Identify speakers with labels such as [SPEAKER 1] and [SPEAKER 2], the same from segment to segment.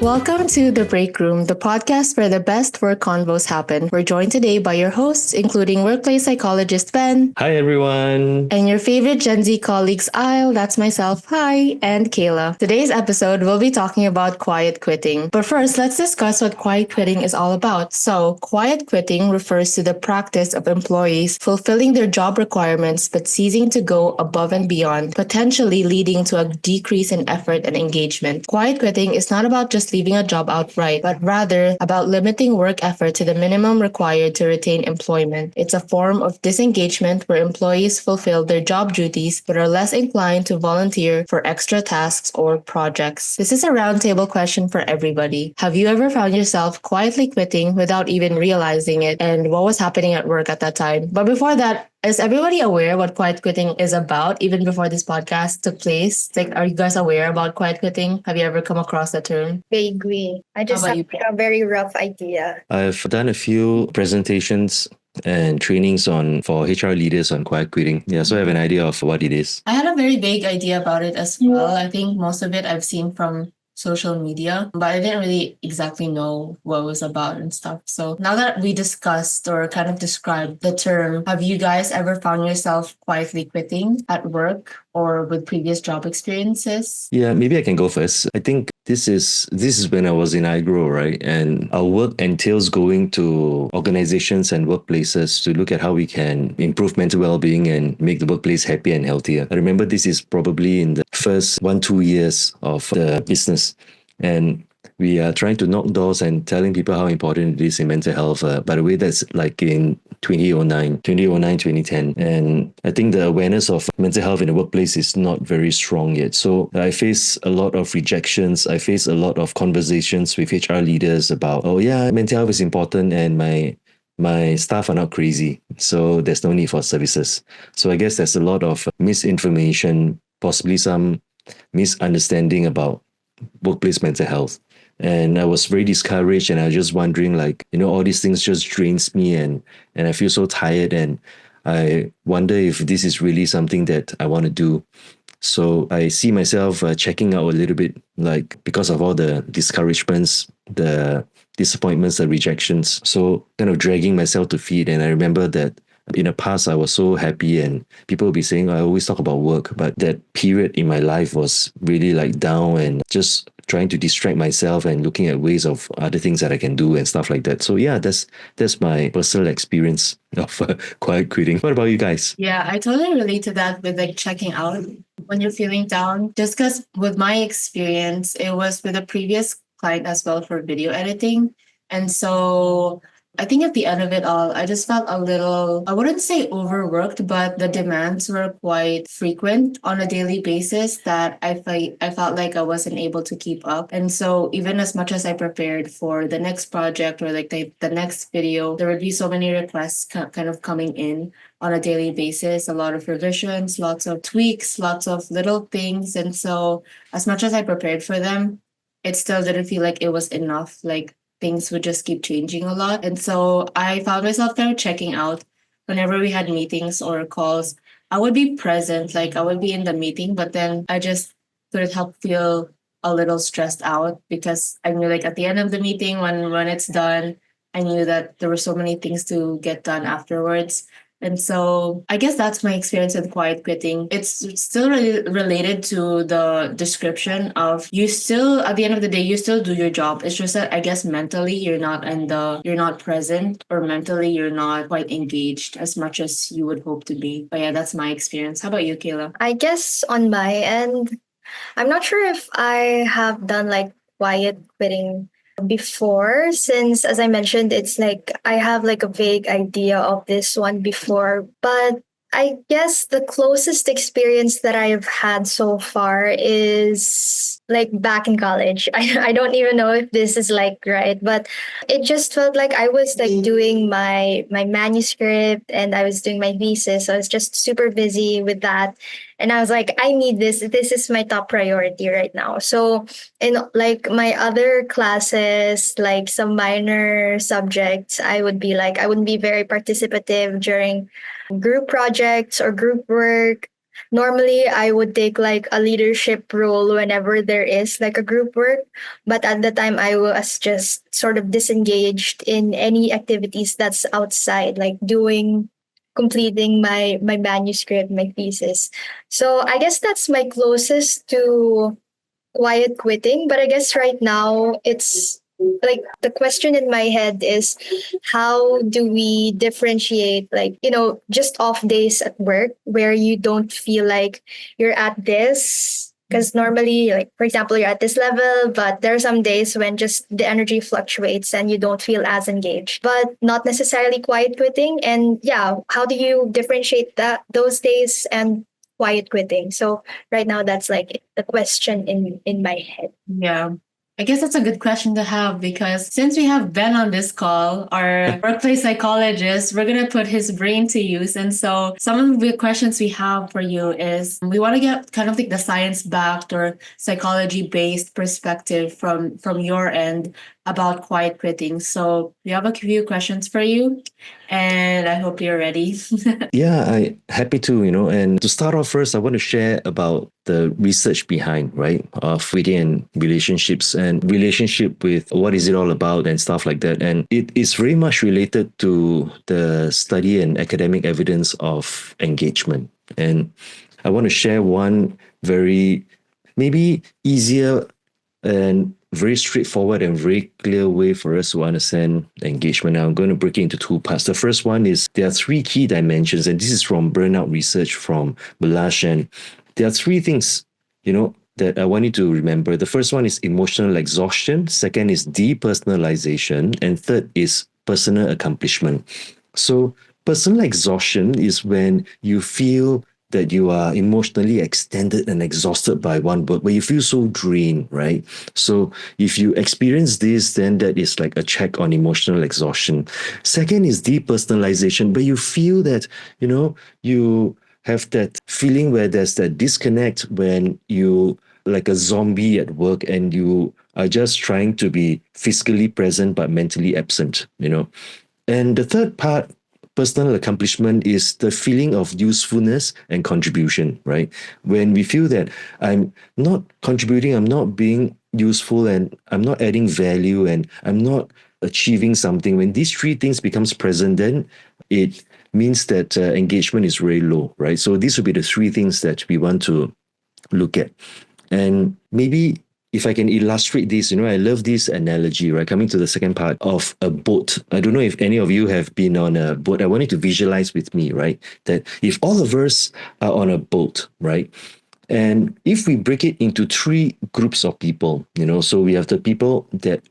[SPEAKER 1] Welcome to The Break Room, the podcast where the best work convos happen. We're joined today by your hosts, including workplace psychologist Ben.
[SPEAKER 2] Hi, everyone.
[SPEAKER 1] And your favorite Gen Z colleagues, Isle, that's myself, hi, and Kayla. Today's episode, we'll be talking about quiet quitting. But first, let's discuss what quiet quitting is all about. So, quiet quitting refers to the practice of employees fulfilling their job requirements but ceasing to go above and beyond, potentially leading to a decrease in effort and engagement. Quiet quitting is not about just leaving a job outright, but rather about limiting work effort to the minimum required to retain employment. It's a form of disengagement where employees fulfill their job duties but are less inclined to volunteer for extra tasks or projects. This is a roundtable question for everybody. Have you ever found yourself quietly quitting without even realizing it? And what was happening at work at that time? But before that, is everybody aware what quiet quitting is about even before this podcast took place? Like, are you guys aware about quiet quitting? Have you ever come across the term?
[SPEAKER 3] Vaguely. I just
[SPEAKER 1] about
[SPEAKER 3] have
[SPEAKER 1] you,
[SPEAKER 3] a very rough idea.
[SPEAKER 2] I've done a few presentations and trainings for HR leaders on quiet quitting. Yeah, so I have an idea of what it is.
[SPEAKER 1] I had a very vague idea about it as well. I think most of it I've seen from social media, but I didn't really exactly know what it was about and stuff. So now that we discussed or kind of described the term, have you guys ever found yourself quietly quitting at work or with previous job experiences?
[SPEAKER 2] Yeah, maybe I can go first. I think this is when I was in iGROW, right? And our work entails going to organizations and workplaces to look at how we can improve mental well-being and make the workplace happier and healthier. I remember this is probably in the first 1-2 years of the business. And we are trying to knock doors and telling people how important it is in mental health. By the way, that's like in 2010. And I think the awareness of mental health in the workplace is not very strong yet. So I face a lot of rejections. I face a lot of conversations with HR leaders about, oh yeah, mental health is important and my staff are not crazy. So there's no need for services. So I guess there's a lot of misinformation, possibly some misunderstanding about workplace mental health. And I was very discouraged and I was just wondering, like, all these things just drains me and I feel so tired and I wonder if this is really something that I want to do. So I see myself checking out a little bit, like because of all the discouragements, the disappointments, the rejections. So kind of dragging myself to feet. And I remember that in the past, I was so happy and people would be saying, I always talk about work. But that period in my life was really like down and just trying to distract myself and looking at ways of other things that I can do and stuff like that. So yeah, that's my personal experience of quiet quitting. What about you guys?
[SPEAKER 1] Yeah, I totally relate to that with like checking out when you're feeling down. Just because with my experience, it was with a previous client as well for video editing. And so I think at the end of it all, I just felt a little, I wouldn't say overworked, but the demands were quite frequent on a daily basis that I felt like I wasn't able to keep up. And so even as much as I prepared for the next project or like the next video, there would be so many requests kind of coming in on a daily basis, a lot of revisions, lots of tweaks, lots of little things. And so as much as I prepared for them, it still didn't feel like it was enough. Like things would just keep changing a lot. And so I found myself kind of checking out whenever we had meetings or calls. I would be present, like I would be in the meeting, but then I just couldn't help feel a little stressed out because I knew like at the end of the meeting, when it's done, I knew that there were so many things to get done afterwards. And so I guess that's my experience with quiet quitting. It's still really related to the description of you still, at the end of the day, you still do your job. It's just that I guess mentally you're not present, or mentally you're not quite engaged as much as you would hope to be. But yeah, that's my experience. How about you, Kayla?
[SPEAKER 3] I guess on my end, I'm not sure if I have done like quiet quitting before, since as I mentioned, it's like I have like a vague idea of this one before, but I guess the closest experience that I've had so far is like back in college. I don't even know if this is like right, but it just felt like I was like doing my manuscript and I was doing my thesis. So I was just super busy with that. And I was like, I need this. This is my top priority right now. So in like my other classes, like some minor subjects, I wouldn't be very participative during group projects or group work. Normally, I would take like a leadership role whenever there is like a group work, but at the time I was just sort of disengaged in any activities that's outside, like completing my manuscript, my thesis. So I guess that's my closest to quiet quitting. But I guess right now it's like the question in my head is how do we differentiate, like, just off days at work where you don't feel like you're at this, because normally, like, for example, you're at this level, but there are some days when just the energy fluctuates and you don't feel as engaged, but not necessarily quiet quitting. And yeah, how do you differentiate those days and quiet quitting? So right now that's like the question in my head.
[SPEAKER 1] Yeah. I guess that's a good question to have because since we have Ben on this call, our workplace psychologist, we're going to put his brain to use. And so some of the questions we have for you is we want to get kind of like the science backed or psychology based perspective from your end about quiet quitting. So we have a few questions for you and I hope you're ready.
[SPEAKER 2] Yeah, I happy to, and to start off first, I want to share about the research behind, right, of quitting and relationships and relationship with what is it all about and stuff like that. And it is very much related to the study and academic evidence of engagement. And I want to share one very maybe easier and very straightforward and very clear way for us to understand engagement. Now, I'm going to break it into two parts. The first one is there are three key dimensions, and this is from burnout research from Balash. And there are three things, that I want you to remember. The first one is emotional exhaustion. Second is depersonalization. And third is personal accomplishment. So personal exhaustion is when you feel that you are emotionally extended and exhausted by one word, where you feel so drained, right? So if you experience this, then that is like a check on emotional exhaustion. Second is depersonalization, where you feel that, you have that feeling where there's that disconnect when you like a zombie at work and you are just trying to be physically present but mentally absent, And the third part, personal accomplishment, is the feeling of usefulness and contribution, right? When we feel that I'm not contributing, I'm not being useful, and I'm not adding value, and I'm not achieving something, when these three things becomes present, then it means that engagement is very low, right? So these would be the three things that we want to look at. And maybe if I can illustrate this, I love this analogy, right? Coming to the second part of a boat. I don't know if any of you have been on a boat. I want you to visualize with me, right? That if all of us are on a boat, right? And if we break it into three groups of people, so we have the people that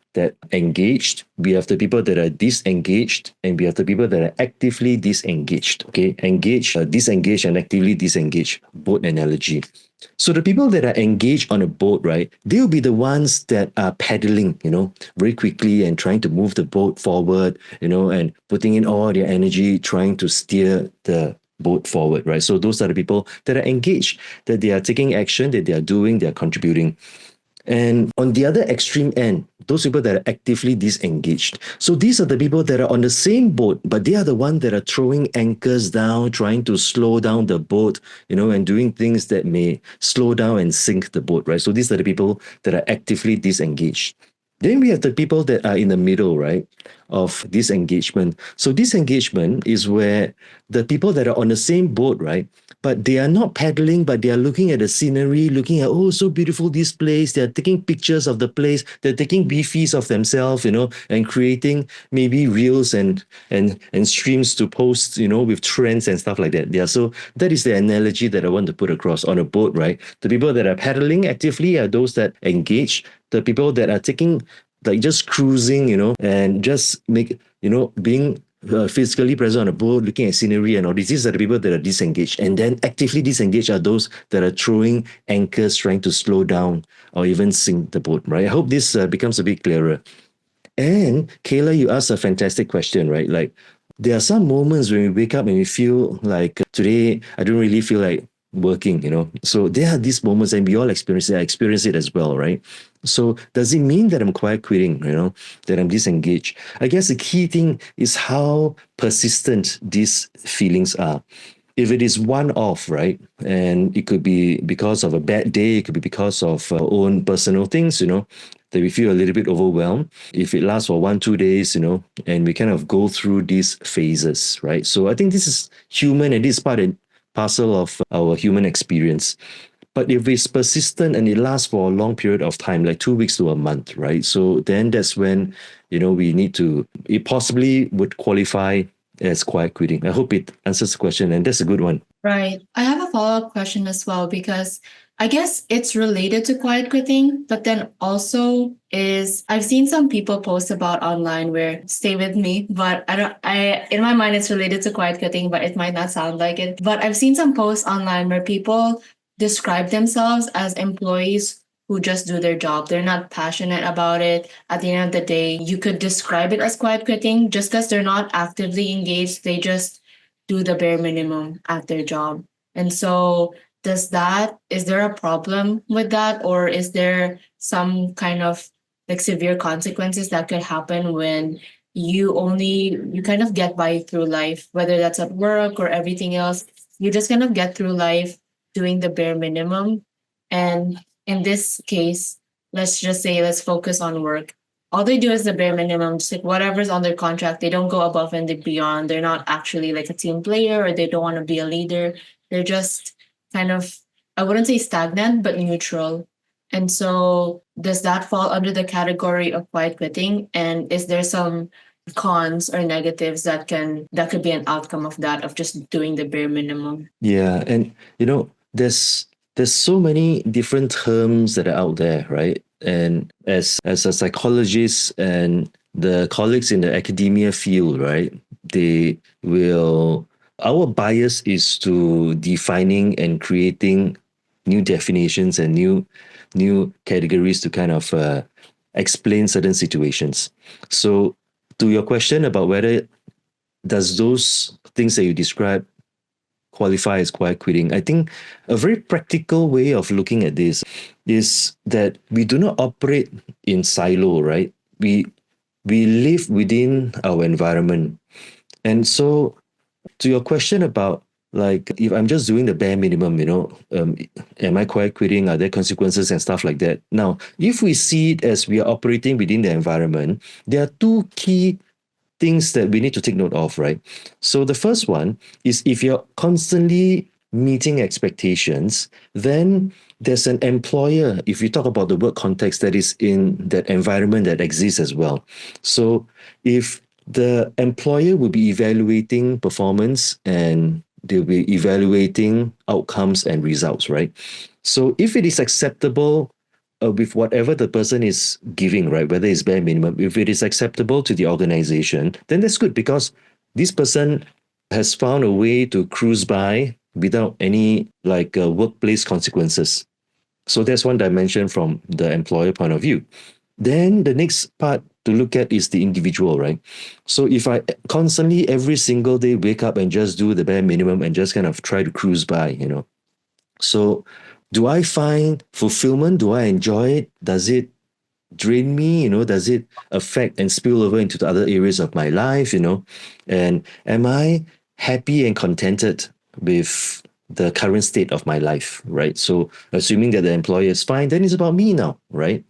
[SPEAKER 2] engaged, we have the people that are disengaged, and we have the people that are actively disengaged. Okay, engaged, disengaged, and actively disengaged. Boat analogy. So the people that are engaged on a boat, right, they'll be the ones that are paddling, very quickly and trying to move the boat forward, and putting in all their energy trying to steer the boat forward, right? So those are the people that are engaged, that they are taking action, that they are doing, they are contributing. And on the other extreme end, those people that are actively disengaged. So these are the people that are on the same boat, but they are the ones that are throwing anchors down, trying to slow down the boat, and doing things that may slow down and sink the boat, right? So these are the people that are actively disengaged. Then we have the people that are in the middle, right, of disengagement. So disengagement is where the people that are on the same boat, right, but they are not paddling, but they are looking at the scenery, looking at, oh, so beautiful this place. They're taking pictures of the place. They're taking beefies of themselves, and creating maybe reels and streams to post, with trends and stuff like that. Yeah. So that is the analogy that I want to put across on a boat, right? The people that are paddling actively are those that engage. The people that are taking, like, just cruising, and just being physically present on a boat, looking at scenery and all this. These are the people that are disengaged. And then actively disengaged are those that are throwing anchors, trying to slow down or even sink the boat, right? I hope this becomes a bit clearer. And Kayla, you asked a fantastic question, right? Like, there are some moments when we wake up and we feel like today, I don't really feel like working, So there are these moments, and we all experience it. I experience it as well, right? So does it mean that I'm quiet quitting, that I'm disengaged? I guess the key thing is how persistent these feelings are. if it is one off, right? And it could be because of a bad day, it could be because of our own personal things, that we feel a little bit overwhelmed. If it lasts for 1-2 days, and we kind of go through these phases, right? So I think this is human, and this is part and parcel of our human experience. But if it's persistent and it lasts for a long period of time, like 2 weeks to a month, right? So then that's when, we need to, it possibly would qualify as quiet quitting. I hope it answers the question, and that's a good one.
[SPEAKER 1] Right. I have a follow-up question as well, because I guess it's related to quiet quitting, but then also I've seen some people post about online where stay with me, but in my mind it's related to quiet quitting, but it might not sound like it. But I've seen some posts online where people describe themselves as employees who just do their job. They're not passionate about it. At the end of the day, you could describe it as quiet quitting just because they're not actively engaged. They just do the bare minimum at their job. And so is there a problem with that? Or is there some kind of like severe consequences that could happen when you kind of get by through life, whether that's at work or everything else? You just kind of get through life doing the bare minimum. And in this case, let's focus on work. All they do is the bare minimum, just like whatever's on their contract. They don't go above and beyond. They're not actually like a team player, or they don't want to be a leader. They're just kind of, I wouldn't say stagnant, but neutral. And so does that fall under the category of quiet quitting? And is there some cons or negatives that could be an outcome of that, of just doing the bare minimum?
[SPEAKER 2] Yeah, and there's so many different terms that are out there, right? And as a psychologist and the colleagues in the academia field, right, our bias is to defining and creating new definitions and new categories to kind of explain certain situations. So to your question about whether does those things that you describe qualify as quiet quitting, I think a very practical way of looking at this is that we do not operate in silo, right? We live within our environment. And so to your question about like, if I'm just doing the bare minimum, am I quiet quitting? Are there consequences and stuff like that? Now, if we see it as we are operating within the environment, there are two key things that we need to take note of, right? So the first one is, if you're constantly meeting expectations, then there's an employer, if you talk about the work context, that is in that environment that exists as well. So if the employer will be evaluating performance and they'll be evaluating outcomes and results, right? So if it is acceptable with whatever the person is giving, right, whether it's bare minimum, if it is acceptable to the organization, then that's good, because this person has found a way to cruise by without any workplace consequences. So that's one dimension from the employer point of view. Then the next part to look at is the individual, right? So if I constantly every single day wake up and just do the bare minimum and just kind of try to cruise by, so do I find fulfillment? Do I enjoy it? Does it drain me? Does it affect and spill over into the other areas of my life? And am I happy and contented with the current state of my life, right? So assuming that the employer is fine, then it's about me now, right?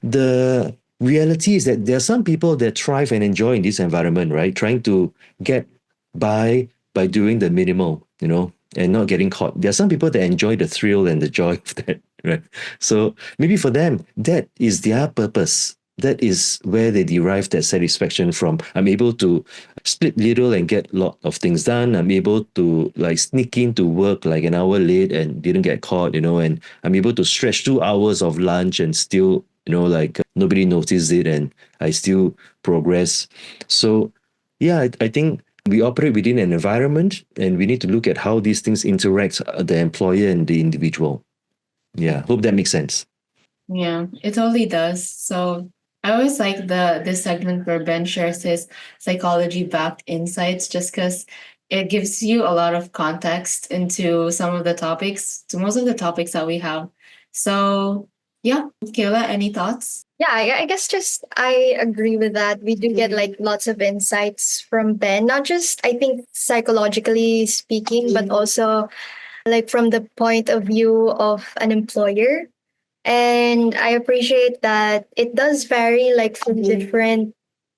[SPEAKER 2] The reality is that there are some people that thrive and enjoy in this environment, right? Trying to get by doing the minimal, and not getting caught. There are some people that enjoy the thrill and the joy of that, right? So maybe for them, that is their purpose. That is where they derive that satisfaction from. I'm able to split little and get a lot of things done. I'm able to sneak into work like an hour late and didn't get caught, and I'm able to stretch 2 hours of lunch and still, nobody noticed it and I still progress. So yeah, I think we operate within an environment, and we need to look at how these things interact, the employer and the individual. Yeah, hope that makes sense.
[SPEAKER 1] Yeah, it totally does. So I always like this segment where Ben shares his psychology-backed insights, just because it gives you a lot of context into some of the topics, to most of the topics that we have. So Yeah, Kayla, any thoughts?
[SPEAKER 3] Yeah, I guess just I agree with that. We do get like lots of insights from Ben, not just I think psychologically speaking, but also like from the point of view of an employer. And I appreciate that it does vary like from different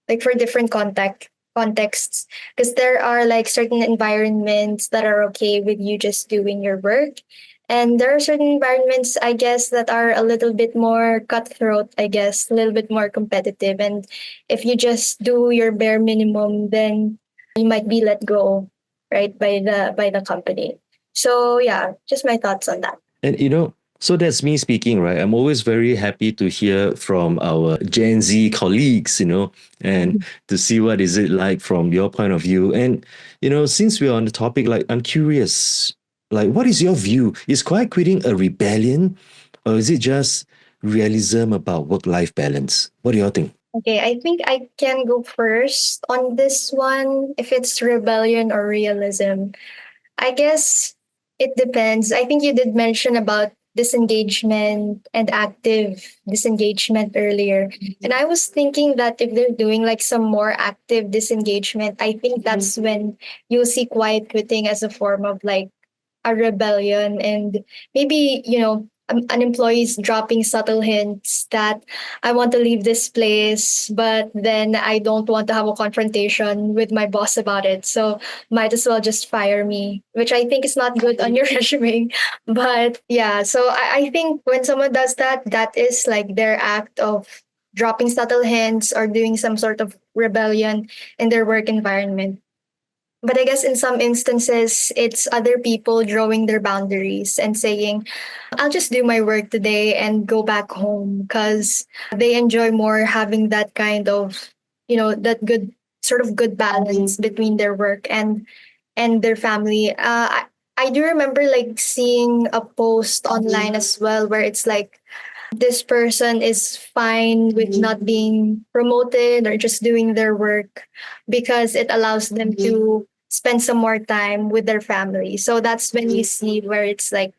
[SPEAKER 3] like for different contexts, because there are like certain environments that are okay with you just doing your work, and there are certain environments I guess that are a little bit more cutthroat, I guess a little bit more competitive, and if you just do your bare minimum, then you might be let go, right, by the company. So yeah, just my thoughts on that.
[SPEAKER 2] And so that's me speaking, right? I'm always very happy to hear from our Gen Z colleagues, and to see what is it like from your point of view. And, since we're on the topic, like, I'm curious, like, what is your view? Is quiet quitting a rebellion, or is it just realism about work-life balance? What do you all think?
[SPEAKER 3] Okay, I think I can go first on this one, if it's rebellion or realism. I guess it depends. I think you did mention about disengagement and active disengagement earlier. And I was thinking that if they're doing like some more active disengagement, I think that's when you'll see quiet quitting as a form of like a rebellion, and maybe an employee's dropping subtle hints that I want to leave this place, but then I don't want to have a confrontation with my boss about it, so might as well just fire me, which I think is not good on your resume. But yeah, so I think when someone does that, that is like their act of dropping subtle hints or doing some sort of rebellion in their work environment. But I guess in some instances, it's other people drawing their boundaries and saying, I'll just do my work today and go back home, because they enjoy more having that kind of, that good sort of good balance between their work and their family. I do remember like seeing a post online as well where it's like, this person is fine with not being promoted or just doing their work because it allows them to spend some more time with their family. So that's when you see where it's like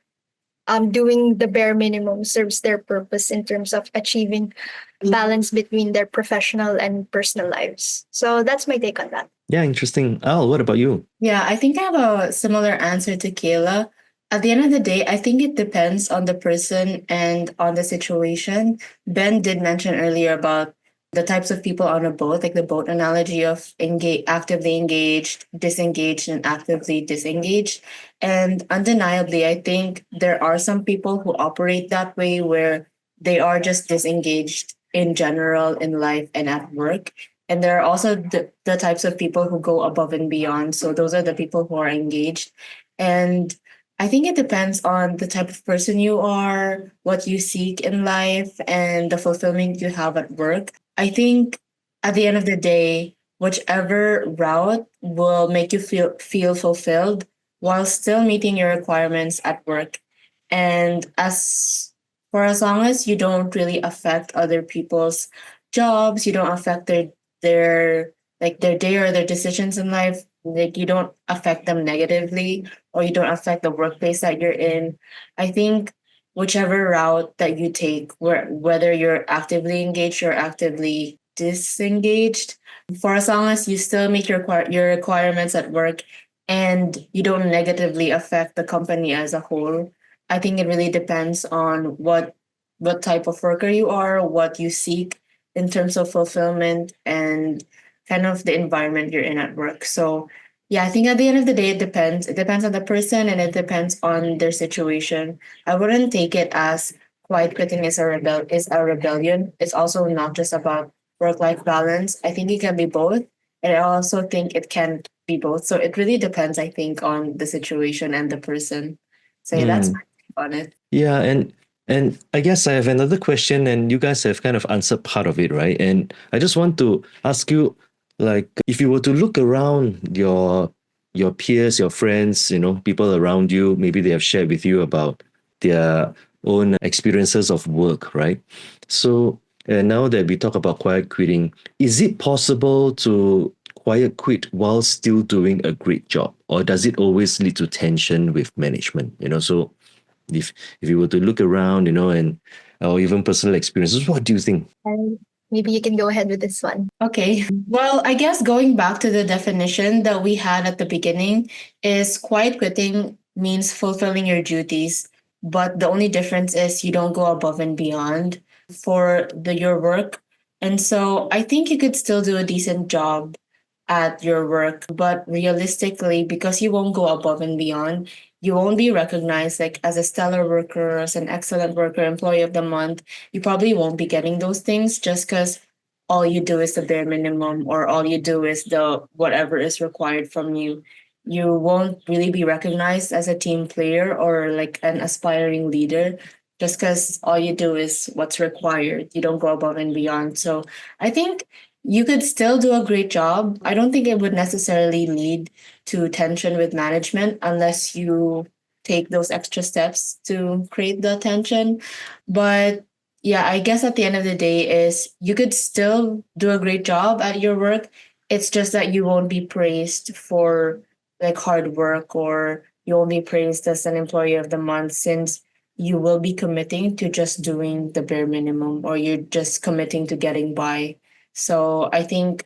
[SPEAKER 3] doing the bare minimum serves their purpose in terms of achieving balance between their professional and personal lives. So that's my take on that.
[SPEAKER 2] Yeah, interesting. Al, what about you?
[SPEAKER 1] Yeah, I think I have a similar answer to Kayla. At the end of the day, I think it depends on the person and on the situation. Ben did mention earlier about the types of people on a boat, like the boat analogy of actively engaged, disengaged, and actively disengaged. And undeniably, I think there are some people who operate that way where they are just disengaged in general in life and at work. And there are also the types of people who go above and beyond. So those are the people who are engaged. And I think it depends on the type of person you are, what you seek in life, and the fulfillment you have at work. I think at the end of the day, whichever route will make you feel fulfilled while still meeting your requirements at work. And as long as you don't really affect other people's jobs, you don't affect their day or their decisions in life, like you don't affect them negatively or you don't affect the workplace that you're in. I think whichever route that you take, whether you're actively engaged or actively disengaged, for as long as you still meet your requirements at work and you don't negatively affect the company as a whole, I think it really depends on what type of worker you are, what you seek in terms of fulfillment, and kind of the environment you're in at work. So yeah, I think at the end of the day, it depends. It depends on the person and it depends on their situation. I wouldn't take it as quiet quitting is a rebellion. It's also not just about work-life balance. I think it can be both. And I also think it can be both. So it really depends, I think, on the situation and the person. So yeah, that's my take on it.
[SPEAKER 2] Yeah, and I guess I have another question, and you guys have kind of answered part of it, right? And I just want to ask you, like, if you were to look around your peers, your friends, people around you, maybe they have shared with you about their own experiences of work, right? So now that we talk about quiet quitting, is it possible to quiet quit while still doing a great job, or does it always lead to tension with management? So if you were to look around, and or even personal experiences, what do you think?
[SPEAKER 3] And maybe you can go ahead with this one.
[SPEAKER 1] Okay. Well, I guess going back to the definition that we had at the beginning is quiet quitting means fulfilling your duties, but the only difference is you don't go above and beyond for your work. And so I think you could still do a decent job at your work, but realistically, because you won't go above and beyond, you won't be recognized like as a stellar worker, as an excellent worker, employee of the month. You probably won't be getting those things just because all you do is the bare minimum or all you do is the whatever is required from you. You won't really be recognized as a team player or like an aspiring leader just because all you do is what's required. You don't go above and beyond. So I think you could still do a great job. I don't think it would necessarily lead to tension with management unless you take those extra steps to create the tension. But yeah, I guess at the end of the day is you could still do a great job at your work. It's just that you won't be praised for like hard work or you won't be praised as an employee of the month since you will be committing to just doing the bare minimum or you're just committing to getting by. So I think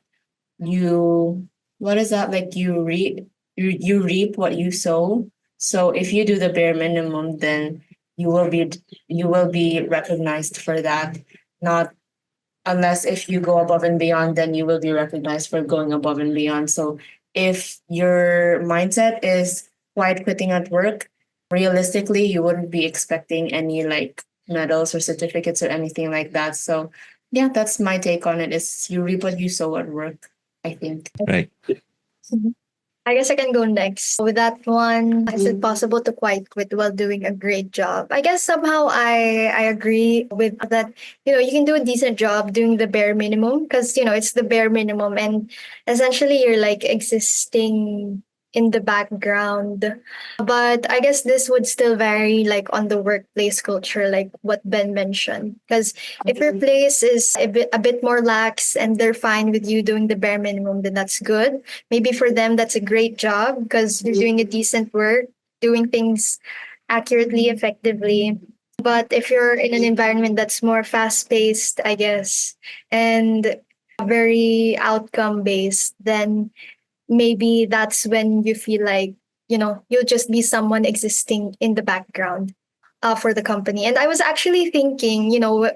[SPEAKER 1] you what is that like you reap what you sow. So if you do the bare minimum, then you will be you will be recognized for that. Not unless if you go above and beyond, then you will be recognized for going above and beyond. So if your mindset is quiet quitting at work, realistically you wouldn't be expecting any like medals or certificates or anything like that. So yeah, that's my take on it is you reap what you sow at work, I think.
[SPEAKER 2] Right.
[SPEAKER 3] Mhm. I guess I can go next. With that one, is it possible to quiet quit while doing a great job? I guess somehow I agree with that. You can do a decent job doing the bare minimum because it's the bare minimum, and essentially you're like existing in the background. But I guess this would still vary like on the workplace culture, like what Ben mentioned. Because if your place is a bit more lax and they're fine with you doing the bare minimum, then that's good. Maybe for them that's a great job because you're doing a decent work, doing things accurately, effectively. But if you're in an environment that's more fast paced, I guess, and very outcome based, then maybe that's when you feel like you'll just be someone existing in the background for the company. And I was actually thinking,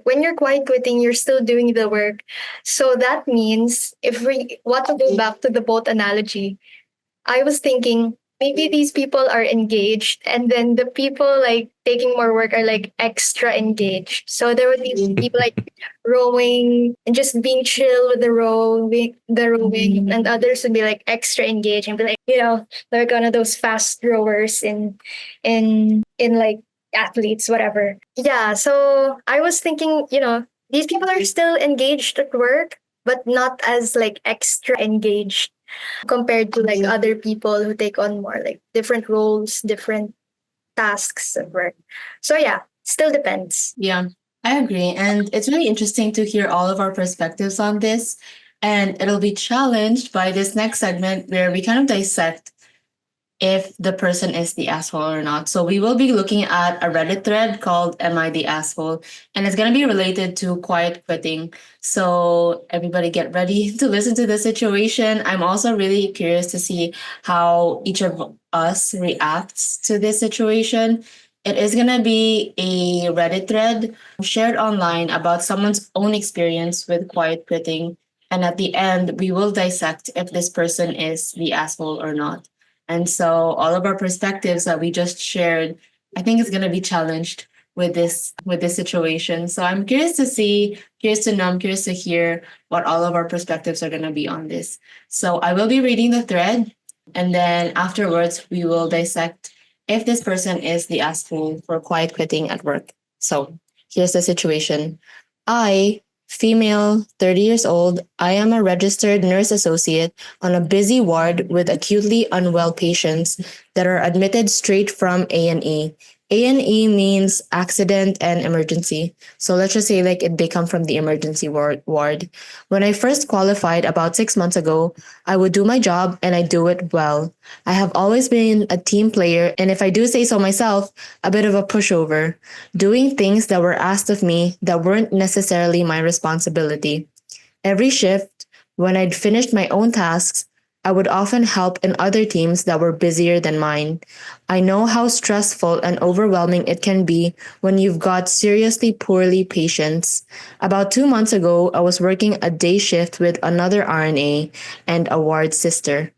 [SPEAKER 3] when you're quiet quitting, you're still doing the work. So that means if we want to go back to the boat analogy, I was thinking maybe these people are engaged and then the people like taking more work are like extra engaged. So there would be people like rowing and just being chill with the rowing, and others would be like extra engaged and be like, like one of those fast rowers in like athletes, whatever. Yeah. So I was thinking, these people are still engaged at work, but not as like extra engaged compared to like other people who take on more like different roles, different tasks at work. So yeah, still depends.
[SPEAKER 1] Yeah, I agree. And it's really interesting to hear all of our perspectives on this. And it'll be challenged by this next segment where we kind of dissect if the person is the asshole or not. So we will be looking at a Reddit thread called Am I the Asshole? And it's going to be related to quiet quitting. So everybody get ready to listen to the situation. I'm also really curious to see how each of us reacts to this situation. It is going to be a Reddit thread shared online about someone's own experience with quiet quitting. And at the end, we will dissect if this person is the asshole or not. And so all of our perspectives that we just shared, I think is going to be challenged with this situation. So I'm curious to see, curious to know, I'm curious to hear what all of our perspectives are going to be on this. So I will be reading the thread, and then afterwards we will dissect if this person is the asshole for quiet quitting at work. So here's the situation. I, female, 30 years old, I am a registered nurse associate on a busy ward with acutely unwell patients that are admitted straight from A&E. A&E means accident and emergency. So let's just say like they come from the emergency ward. When I first qualified about 6 months ago, I would do my job and I do it well. I have always been a team player, and if I do say so myself, a bit of a pushover, doing things that were asked of me that weren't necessarily my responsibility. Every shift, when I'd finished my own tasks, I would often help in other teams that were busier than mine. I know how stressful and overwhelming it can be when you've got seriously poorly patients. About 2 months ago, I was working a day shift with another RNA and a ward sister.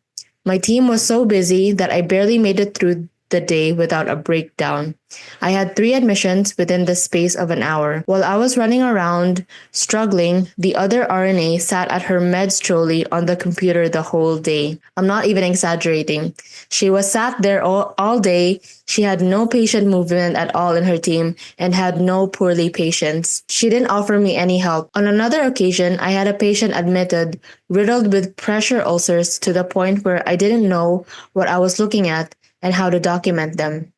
[SPEAKER 1] My team was so busy that I barely made it through the day without a breakdown. I had 3 admissions within the space of an hour. While I was running around struggling, the other RNA sat at her meds trolley on the computer the whole day. I'm not even exaggerating. She was sat there all day. She had no patient movement at all in her team and had no poorly patients. She didn't offer me any help. On another occasion, I had a patient admitted riddled with pressure ulcers to the point where I didn't know what I was looking at and how to document them.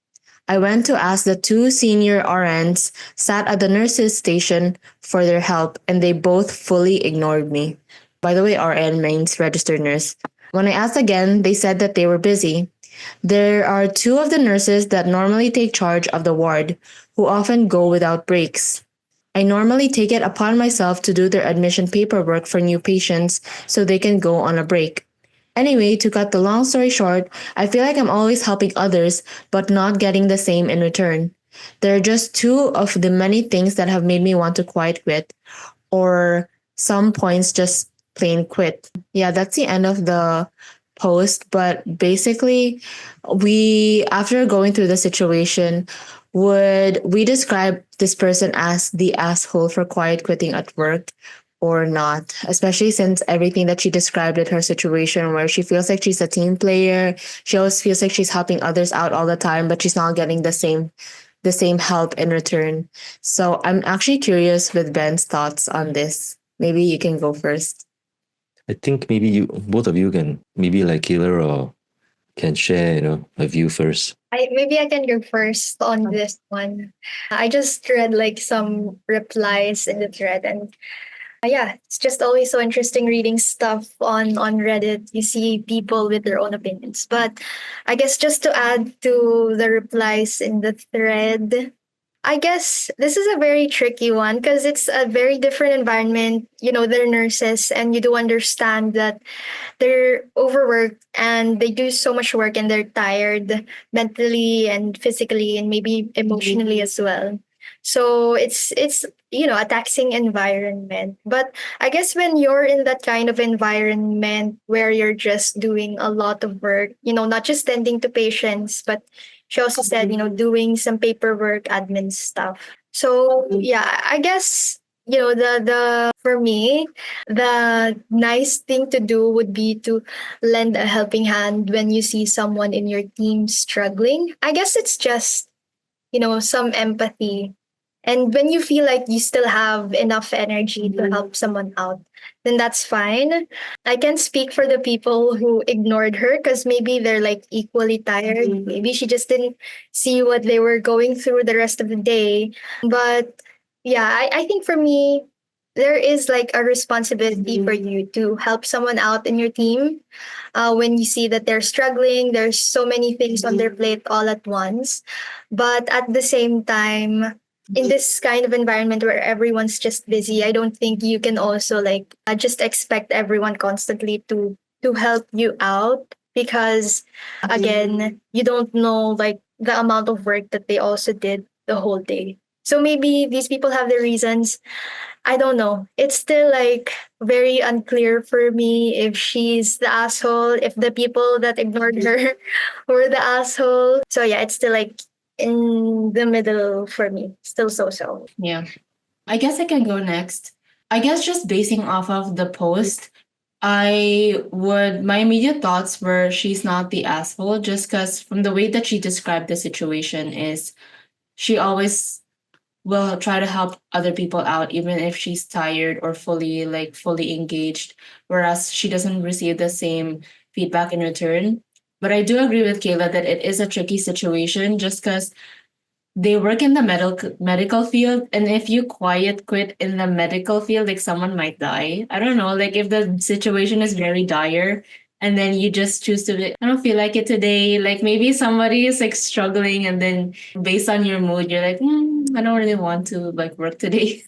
[SPEAKER 1] I went to ask the 2 senior RNs sat at the nurses' station for their help, and they both fully ignored me. By the way, RN means registered nurse. When I asked again, they said that they were busy. There are 2 of the nurses that normally take charge of the ward, who often go without breaks. I normally take it upon myself to do their admission paperwork for new patients so they can go on a break. Anyway, to cut the long story short, I feel like I'm always helping others but not getting the same in return. There are just 2 of the many things that have made me want to quiet quit, or some points just plain quit. Yeah, that's the end of the post. But basically, after going through the situation, would we describe this person as the asshole for quiet quitting at work or not? Especially since everything that she described in her situation, where she feels like she's a team player, she always feels like she's helping others out all the time, but she's not getting the same help in return. So I'm actually curious with Ben's thoughts on this. Maybe you can go first.
[SPEAKER 2] I think maybe both of you can, maybe like Kayla or can share, a view first.
[SPEAKER 3] Maybe I can go first on this one. I just read like some replies in the thread, and yeah, it's just always so interesting reading stuff on Reddit. You see people with their own opinions. But I guess just to add to the replies in the thread, I guess this is a very tricky one because it's a very different environment. You know, they're nurses, and you do understand that they're overworked and they do so much work and they're tired mentally and physically and maybe emotionally as well. So it's a taxing environment. But I guess when you're in that kind of environment where you're just doing a lot of work, not just tending to patients, but she also said, doing some paperwork, admin stuff. So yeah, I guess the for me, the nice thing to do would be to lend a helping hand when you see someone in your team struggling. I guess it's just some empathy. And when you feel like you still have enough energy to help someone out, then that's fine. I can speak for the people who ignored her because maybe they're like equally tired. Maybe she just didn't see what they were going through the rest of the day. But yeah, I think for me, there is like a responsibility for you to help someone out in your team when you see that they're struggling. There's so many things on their plate all at once. But at the same time, in this kind of environment where everyone's just busy, I don't think you can also like just expect everyone constantly to help you out because again, you don't know like the amount of work that they also did the whole day. So maybe these people have their reasons. I don't know. It's still like very unclear for me if she's the asshole, if the people that ignored her were the asshole. So yeah, it's still like in the middle for me. Still so.
[SPEAKER 1] Yeah. I guess I can go next. I guess just basing off of the post, my immediate thoughts were she's not the asshole, just because from the way that she described the situation is she always will try to help other people out even if she's tired or fully engaged, whereas she doesn't receive the same feedback in return. But I do agree with Kayla that it is a tricky situation just because they work in the medical field, and if you quiet quit in the medical field, like someone might die. I don't know, like if the situation is very dire and then you just choose to be, I don't feel like it today, like maybe somebody is like struggling, and then based on your mood you're like, I don't really want to like work today.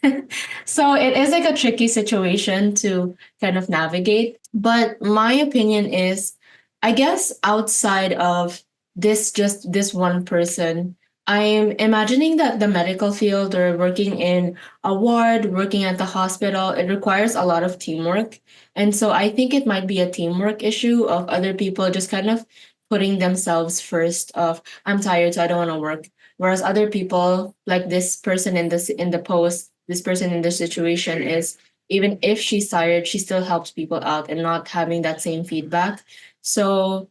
[SPEAKER 1] So it is like a tricky situation to kind of navigate, but my opinion is, I guess outside of just this one person, I'm imagining that the medical field or working in a ward, working at the hospital, it requires a lot of teamwork. And so I think it might be a teamwork issue of other people just kind of putting themselves first of, I'm tired, so I don't want to work. Whereas other people, like this person in the post, this person in this situation is, even if she's tired, she still helps people out and not having that same feedback. So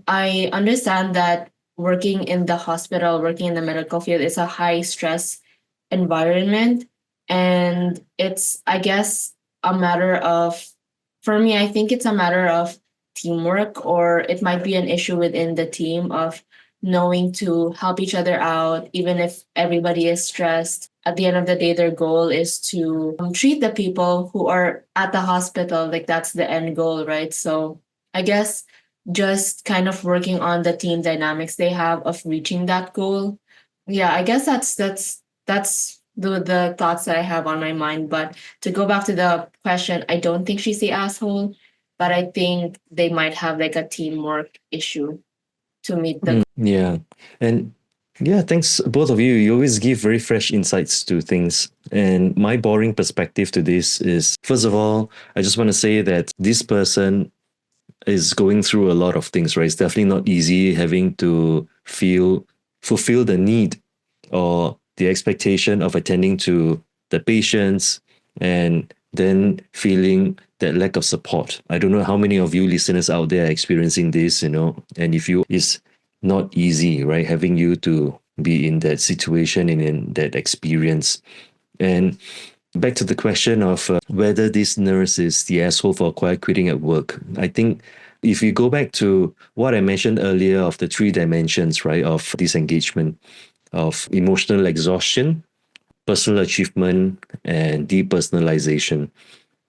[SPEAKER 1] I understand that working in the hospital, working in the medical field is a high stress environment. And it's, I guess, a matter of, for me, I think it's a matter of teamwork, or it might be an issue within the team of knowing to help each other out, even if everybody is stressed. At the end of the day, their goal is to treat the people who are at the hospital. Like that's the end goal, right? So I guess just kind of working on the team dynamics they have of reaching that goal. Yeah, I guess that's the thoughts that I have on my mind. But to go back to the question, I don't think she's the asshole, but I think they might have like a teamwork issue to meet the
[SPEAKER 2] Yeah. And yeah, thanks both of you. You always give very fresh insights to things. And my boring perspective to this is, first of all, I just want to say that this person is going through a lot of things, right? It's definitely not easy having to fulfill the need or the expectation of attending to the patients and then feeling that lack of support. I don't know how many of you listeners out there are experiencing this, and if you, it's not easy, right? Having you to be in that situation and in that experience. And back to the question of whether this nurse is the asshole for quiet quitting at work. I think if you go back to what I mentioned earlier of the 3 dimensions, right, of disengagement, of emotional exhaustion, personal achievement, and depersonalization,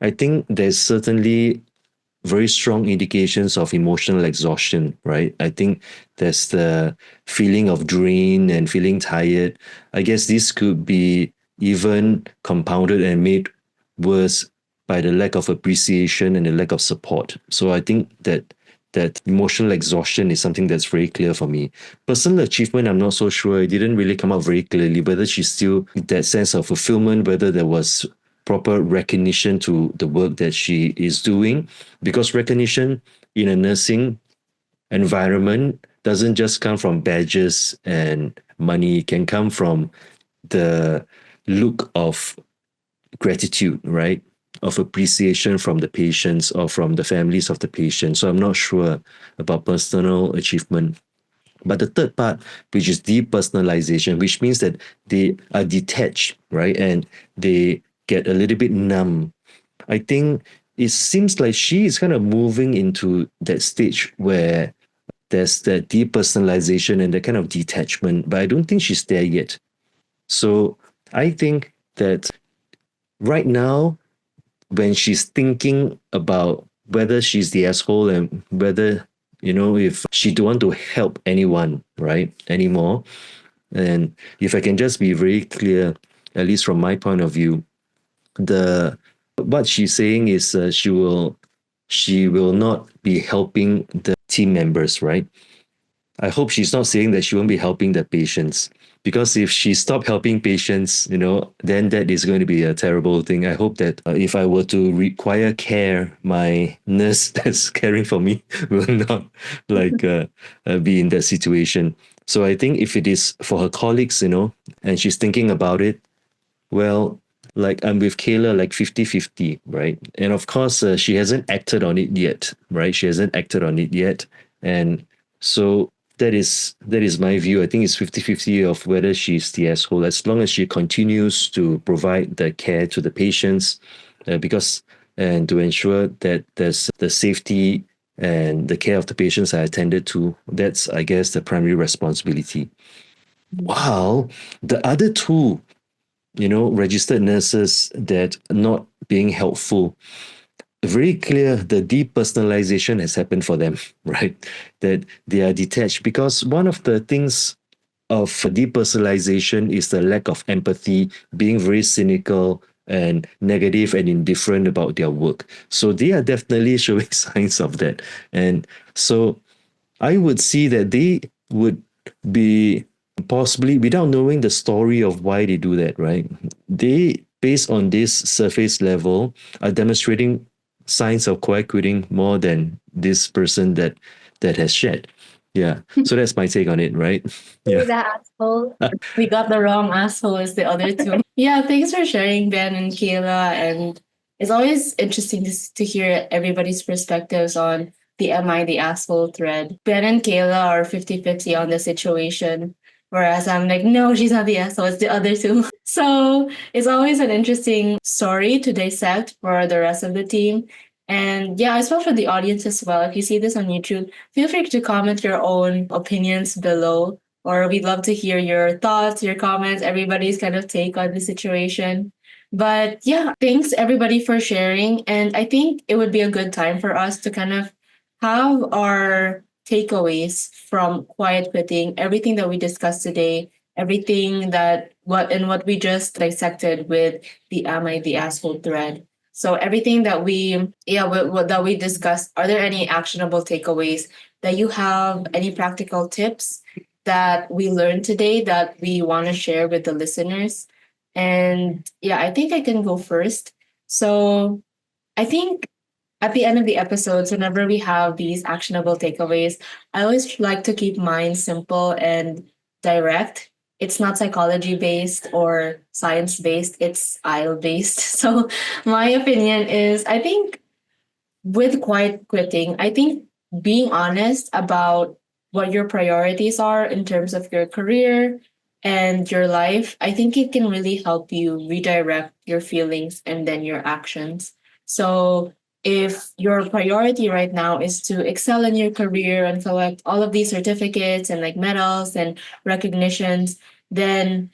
[SPEAKER 2] I think there's certainly very strong indications of emotional exhaustion, right? I think there's the feeling of drain and feeling tired. I guess this could be even compounded and made worse by the lack of appreciation and the lack of support. So I think that emotional exhaustion is something that's very clear for me. Personal achievement, I'm not so sure. It didn't really come out very clearly whether she's still that sense of fulfillment, whether there was proper recognition to the work that she is doing, because recognition in a nursing environment doesn't just come from badges and money. It can come from the look of gratitude, right? Of appreciation from the patients or from the families of the patients. So I'm not sure about personal achievement. But the third part, which is depersonalization, which means that they are detached, right? And they get a little bit numb. I think it seems like she is kind of moving into that stage where there's that depersonalization and that kind of detachment, but I don't think she's there yet. So I think that right now, when she's thinking about whether she's the asshole and whether, if she don't want to help anyone, right, anymore, and if I can just be very clear, at least from my point of view, what she's saying is she will not be helping the team members, right? I hope she's not saying that she won't be helping the patients, because if she stopped helping patients, then that is going to be a terrible thing. I hope that if I were to require care, my nurse that's caring for me will not be in that situation. So I think if it is for her colleagues, and she's thinking about it, well, like I'm with Kayla, like 50-50, right? And of course, she hasn't acted on it yet, right? She hasn't acted on it yet. And so that is my view. I think it's 50-50 of whether she's the asshole, as long as she continues to provide the care to the patients, and to ensure that there's the safety and the care of the patients are attended to. That's, I guess, the primary responsibility. While the other two, registered nurses that are not being helpful, very clear the depersonalization has happened for them, right? That they are detached because one of the things of depersonalization is the lack of empathy, being very cynical and negative and indifferent about their work. So they are definitely showing signs of that. And so I would see that they would be possibly, without knowing the story of why they do that, right? They, based on this surface level, are demonstrating signs of quiet quitting more than this person that has shared. Yeah. So that's my take on it, right? Yeah.
[SPEAKER 3] You're the asshole.
[SPEAKER 1] We got the wrong asshole as the other two. Yeah, thanks for sharing, Ben and Kayla. And it's always interesting to hear everybody's perspectives on the Am I the Asshole thread. Ben and Kayla are 50-50 on the situation, whereas I'm like, no, she's not the asshole, it's the other two. So it's always an interesting story to dissect for the rest of the team. And yeah, as well for the audience as well. If you see this on YouTube, feel free to comment your own opinions below, or we'd love to hear your thoughts, your comments, everybody's kind of take on the situation. But yeah, thanks everybody for sharing. And I think it would be a good time for us to kind of have our takeaways from quiet quitting, everything that we discussed today, everything that what we just dissected with the Am I the Asshole thread. So everything that that we discussed, are there any actionable takeaways that you have, any practical tips that we learned today that we want to share with the listeners? And yeah, I think I can go first. So I think at the end of the episodes, whenever we have these actionable takeaways, I always like to keep mine simple and direct. It's not psychology based or science based, it's IEL based. So, my opinion is I think with quiet quitting, I think being honest about what your priorities are in terms of your career and your life, I think it can really help you redirect your feelings and then your actions. So, if your priority right now is to excel in your career and collect all of these certificates and like medals and recognitions, then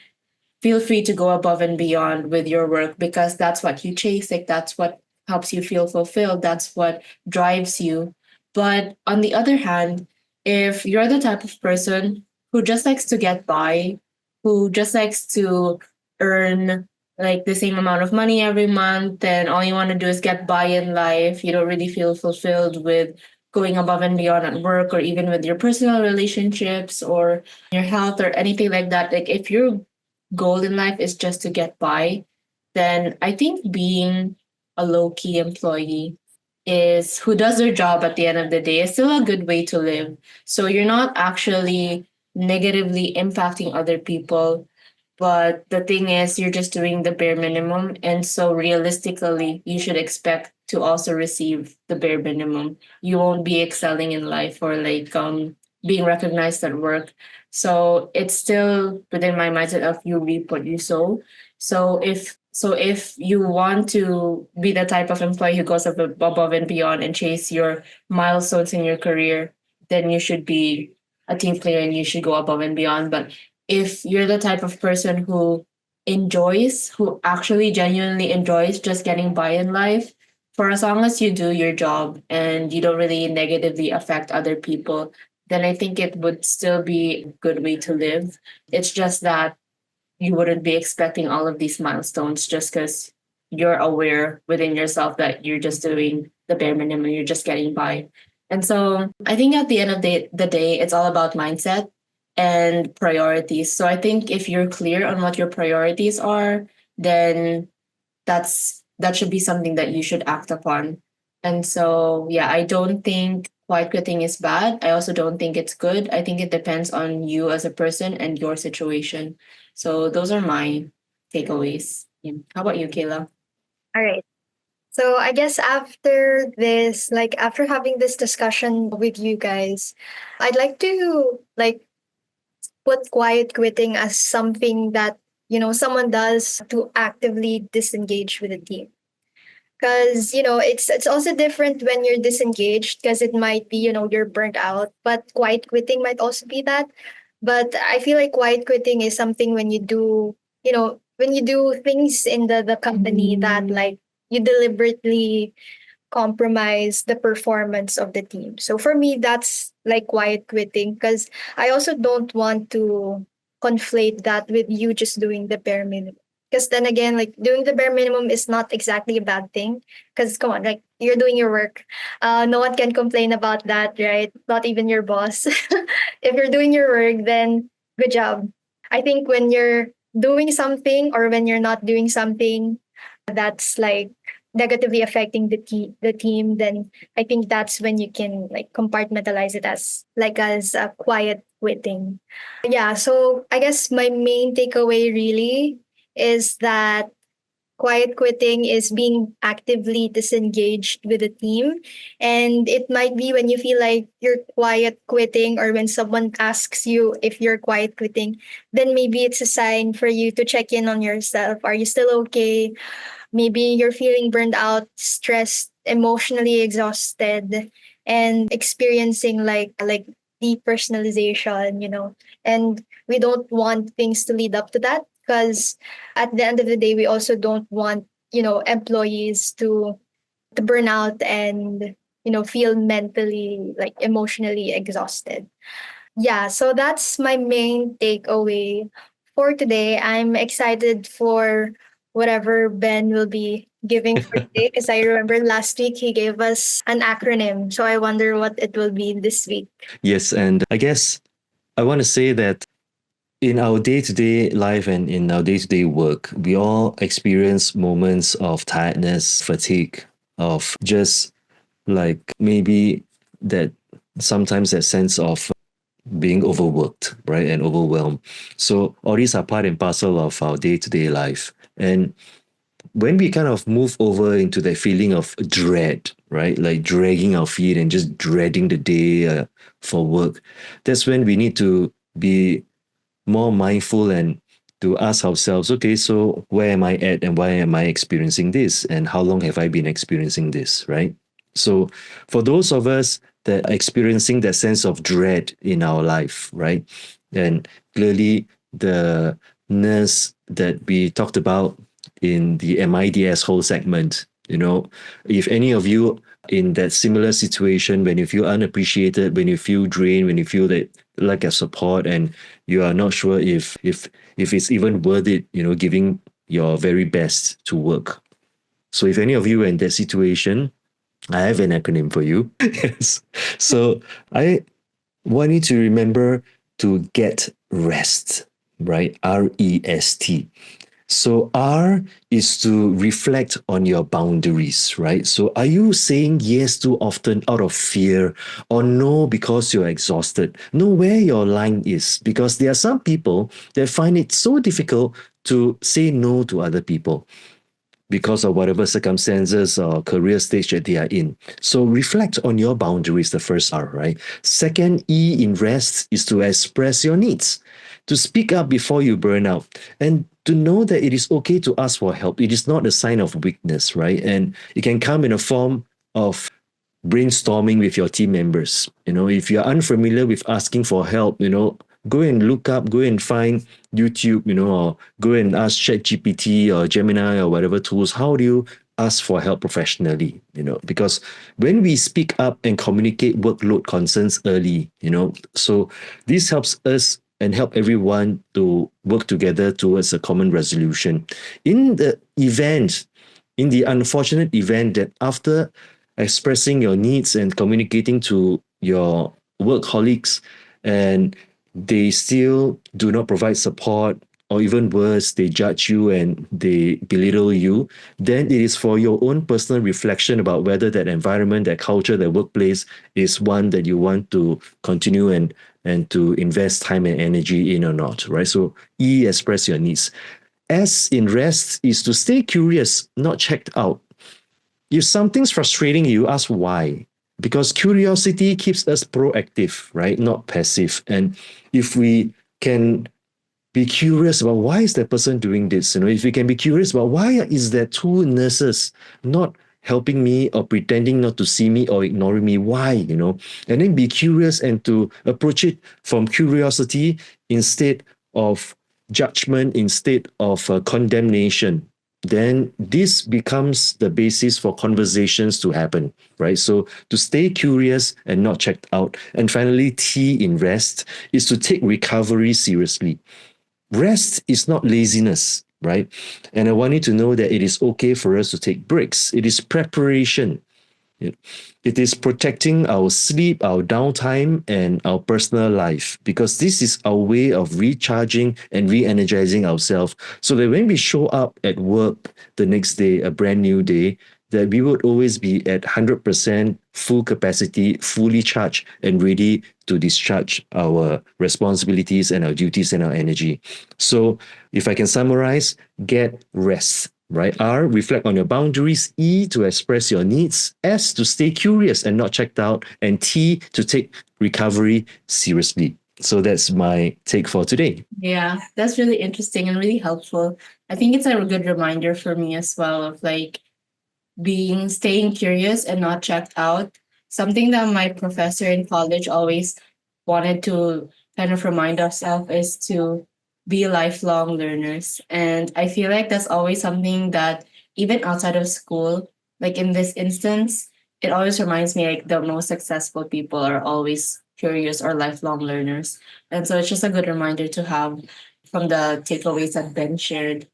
[SPEAKER 1] feel free to go above and beyond with your work because that's what you chase. Like that's what helps you feel fulfilled. That's what drives you. But on the other hand, if you're the type of person who just likes to get by, who just likes to earn like the same amount of money every month, and all you want to do is get by in life, you don't really feel fulfilled with going above and beyond at work or even with your personal relationships or your health or anything like that. Like if you're goal in life is just to get by, then I think being a low key employee is who does their job at the end of the day is still a good way to live. So you're not actually negatively impacting other people. But the thing is, you're just doing the bare minimum. And so realistically, you should expect to also receive the bare minimum. You won't be excelling in life or like being recognized at work. So it's still within my mindset of you reap what you sow. So if you want to be the type of employee who goes above and beyond and chase your milestones in your career, then you should be a team player and you should go above and beyond. But if you're the type of person who actually genuinely enjoys just getting by in life, for as long as you do your job and you don't really negatively affect other people, then I think it would still be a good way to live. It's just that you wouldn't be expecting all of these milestones just because you're aware within yourself that you're just doing the bare minimum, you're just getting by. And so I think at the end of the day, it's all about mindset and priorities. So I think if you're clear on what your priorities are, then that should be something that you should act upon. And so yeah, I don't think quiet quitting is bad. I also don't think it's good. I think it depends on you as a person and your situation. So those are my takeaways. Yeah. How about you, Kayla?
[SPEAKER 3] All right. So I guess after this, like after having this discussion with you guys, I'd like to like put quiet quitting as something that, someone does to actively disengage with the team. Because, it's also different when you're disengaged because it might be, you're burnt out, but quiet quitting might also be that. But I feel like quiet quitting is something when you do, when you do things in the company that like you deliberately compromise the performance of the team. So for me, that's like quiet quitting because I also don't want to conflate that with you just doing the bare minimum. Because then again, like doing the bare minimum is not exactly a bad thing. Because come on, like you're doing your work. No one can complain about that, right? Not even your boss. If you're doing your work, then good job. I think when you're doing something or when you're not doing something, that's like negatively affecting the team, then I think that's when you can like compartmentalize it as a quiet quitting. Yeah, so I guess my main takeaway really is that quiet quitting is being actively disengaged with the team. And it might be when you feel like you're quiet quitting or when someone asks you if you're quiet quitting, then maybe it's a sign for you to check in on yourself. Are you still okay? Maybe you're feeling burned out, stressed, emotionally exhausted, and experiencing like depersonalization, And we don't want things to lead up to that because at the end of the day, we also don't want, employees to burn out and feel mentally like emotionally exhausted. Yeah, so that's my main takeaway for today. I'm excited for whatever Ben will be giving for today because I remember last week he gave us an acronym. So I wonder what it will be this week.
[SPEAKER 2] Yes, and I guess I want to say that in our day-to-day life and in our day-to-day work, we all experience moments of tiredness, fatigue, of just like maybe that sometimes that sense of being overworked, right, and overwhelmed. So all these are part and parcel of our day-to-day life. And when we kind of move over into that feeling of dread, right, like dragging our feet and just dreading the day for work, that's when we need to be more mindful and to ask ourselves, okay, so where am I at and why am I experiencing this? And how long have I been experiencing this, right? So for those of us that are experiencing that sense of dread in our life, right? And clearly the nurse that we talked about in the MIDS whole segment, if any of you in that similar situation, when you feel unappreciated, when you feel drained, when you feel that lack of support and you are not sure if it's even worth it, giving your very best to work. So if any of you are in that situation, I have an acronym for you. Yes. So I want you to remember to get rest, right? REST. So R is to reflect on your boundaries, right? So are you saying yes too often out of fear or no because you're exhausted? Know where your line is because there are some people that find it so difficult to say no to other people because of whatever circumstances or career stage that they are in. So reflect on your boundaries, the first R, right? Second, E in rest is to express your needs, to speak up before you burn out, and to know that it is okay to ask for help. It is not a sign of weakness, right? And it can come in a form of brainstorming with your team members. If you're unfamiliar with asking for help, go and look up, go and find YouTube, or go and ask ChatGPT or Gemini or whatever tools. How do you ask for help professionally? Because when we speak up and communicate workload concerns early, so this helps us and help everyone to work together towards a common resolution. In the unfortunate event that after expressing your needs and communicating to your work colleagues and they still do not provide support or even worse, they judge you and they belittle you, then it is for your own personal reflection about whether that environment, that culture, that workplace is one that you want to continue and to invest time and energy in or not, right? So E, express your needs. S in rest is to stay curious, not checked out. If something's frustrating you, ask why. Because curiosity keeps us proactive, right? Not passive. And if we can be curious about why is that person doing this, if we can be curious about why is there two nurses not helping me or pretending not to see me or ignoring me? Why? And then be curious and to approach it from curiosity instead of judgment, instead of condemnation. Then this becomes the basis for conversations to happen, right? So to stay curious and not checked out. And finally, T in rest is to take recovery seriously. Rest is not laziness, right? And I want you to know that it is okay for us to take breaks. It is preparation. It is protecting our sleep, our downtime, and our personal life, because this is our way of recharging and re-energizing ourselves, so that when we show up at work the next day, a brand new day, that we would always be at 100% full capacity, fully charged and ready to discharge our responsibilities and our duties and our energy. So if I can summarize, get rest. Right? R, reflect on your boundaries. E, to express your needs. S, to stay curious and not checked out. And T, to take recovery seriously. So that's my take for today.
[SPEAKER 1] Yeah, that's really interesting and really helpful. I think it's a good reminder for me as well of like staying curious and not checked out. Something that my professor in college always wanted to kind of remind us of is to be lifelong learners. And I feel like that's always something that even outside of school, like in this instance, it always reminds me like the most successful people are always curious or lifelong learners. And so it's just a good reminder to have from the takeaways that Ben shared.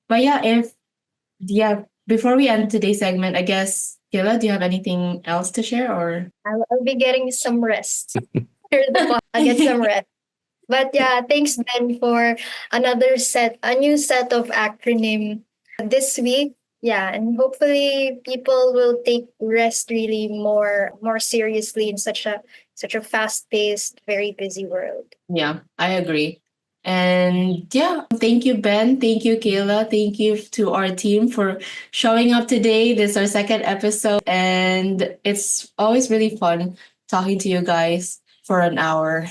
[SPEAKER 1] But yeah, before we end today's segment, I guess, Kayla, do you have anything else to share or?
[SPEAKER 3] I'll be getting some rest. I'll get some rest. But yeah, thanks Ben for a new set of acronym this week. Yeah, and hopefully people will take rest really more seriously in such a fast-paced, very busy world.
[SPEAKER 1] Yeah, I agree. And yeah, thank you, Ben. Thank you, Kayla. Thank you to our team for showing up today. This is our second episode, and it's always really fun talking to you guys for an hour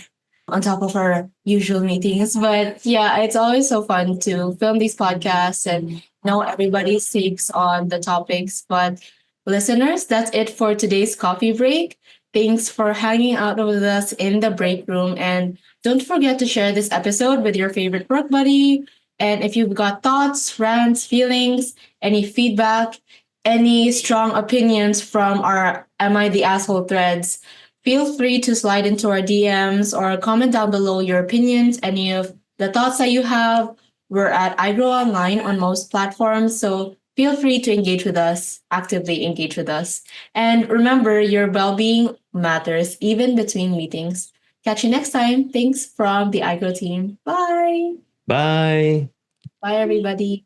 [SPEAKER 1] on top of our usual meetings. But yeah, it's always so fun to film these podcasts and know everybody's takes on the topics. But listeners, that's it for today's coffee break. Thanks for hanging out with us in the break room. And don't forget to share this episode with your favorite work buddy. And if you've got thoughts, rants, feelings, any feedback, any strong opinions from our Am I the Asshole threads, feel free to slide into our DMs or comment down below your opinions, any of the thoughts that you have. We're at iGROWOnline on most platforms, so feel free to engage with us, actively engage with us. And remember, your well being matters even between meetings. Catch you next time. Thanks from the iGROW team. Bye.
[SPEAKER 2] Bye.
[SPEAKER 1] Bye, everybody.